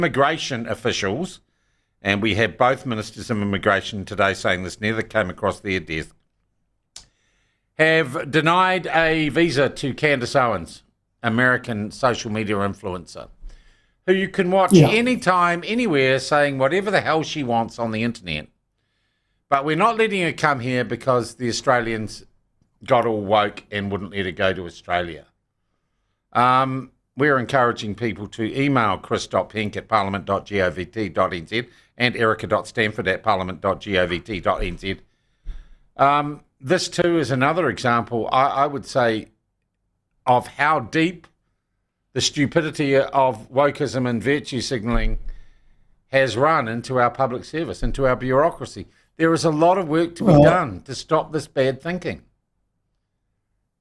Immigration officials, and we have both ministers of immigration today saying this, neither came across their desk, have denied a visa to Candace Owens, American social media influencer, who you can watch anytime, anywhere, saying whatever the hell she wants on the internet. But we're not letting her come here because the Australians got all woke and wouldn't let her go to Australia. We're encouraging people to email chris.pink@parliament.govt.nz and erica.stanford@parliament.govt.nz. This too is another example, I would say, of how deep the stupidity of wokeism and virtue signalling has run into our public service, into our bureaucracy. There is a lot of work to be done to stop this bad thinking.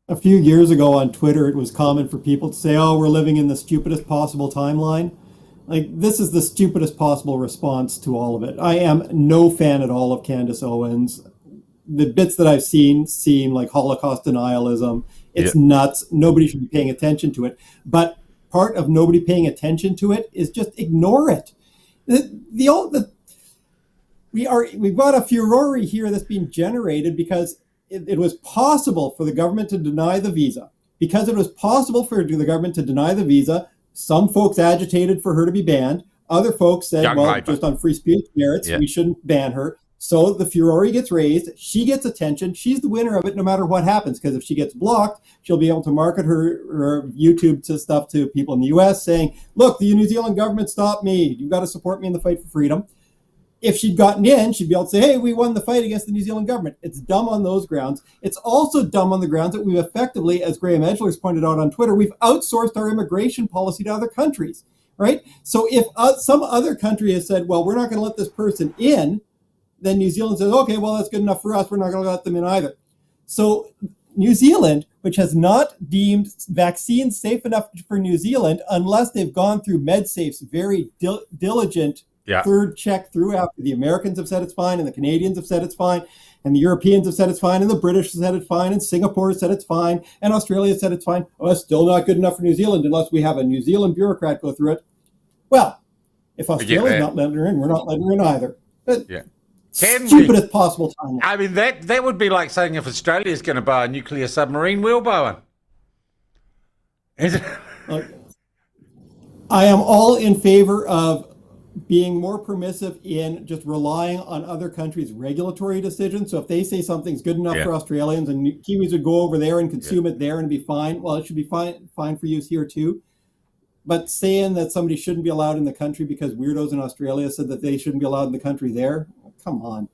A few years ago on Twitter, it was common for people to say, oh, we're living in the stupidest possible timeline. Like, this is the stupidest possible response to all of it. I am no fan at all of Candace Owens. The bits that I've seen seem like Holocaust denialism. It's nuts. Nobody should be paying attention to it. But part of nobody paying attention to it is just ignore it. We've got a furore here that's being generated because it was possible for the government to deny the visa. Because it was possible for the government to deny the visa, some folks agitated for her to be banned. Other folks said, just on free speech merits, we shouldn't ban her. So the furore gets raised. She gets attention. She's the winner of it no matter what happens, because if she gets blocked, she'll be able to market her YouTube stuff to people in the US saying, look, the New Zealand government stopped me. You've got to support me in the fight for freedom. If she'd gotten in, she'd be able to say, hey, we won the fight against the New Zealand government. It's dumb on those grounds. It's also dumb on the grounds that we've effectively, as Graham Edgeler's pointed out on Twitter, we've outsourced our immigration policy to other countries, right? So if some other country has said, well, we're not going to let this person in, then New Zealand says, okay, well, that's good enough for us. We're not going to let them in either. So New Zealand, which has not deemed vaccines safe enough for New Zealand unless they've gone through MedSafe's very diligent third check through after the Americans have said it's fine and the Canadians have said it's fine and the Europeans have said it's fine and the British have said it's fine and Singapore has said it's fine and Australia has said it's fine. Oh, it's still not good enough for New Zealand unless we have a New Zealand bureaucrat go through it. Well, if Australia's not letting her in, we're not letting her in either. But stupidest possible time. I mean, that would be like saying if Australia is going to buy a nuclear submarine, we'll buy one. I am all in favor of being more permissive in just relying on other countries' regulatory decisions. So if they say something's good enough for Australians and Kiwis would go over there and consume it there and be fine, well, it should be fine for use here too. But saying that somebody shouldn't be allowed in the country because weirdos in Australia said that they shouldn't be allowed in the country there, come on.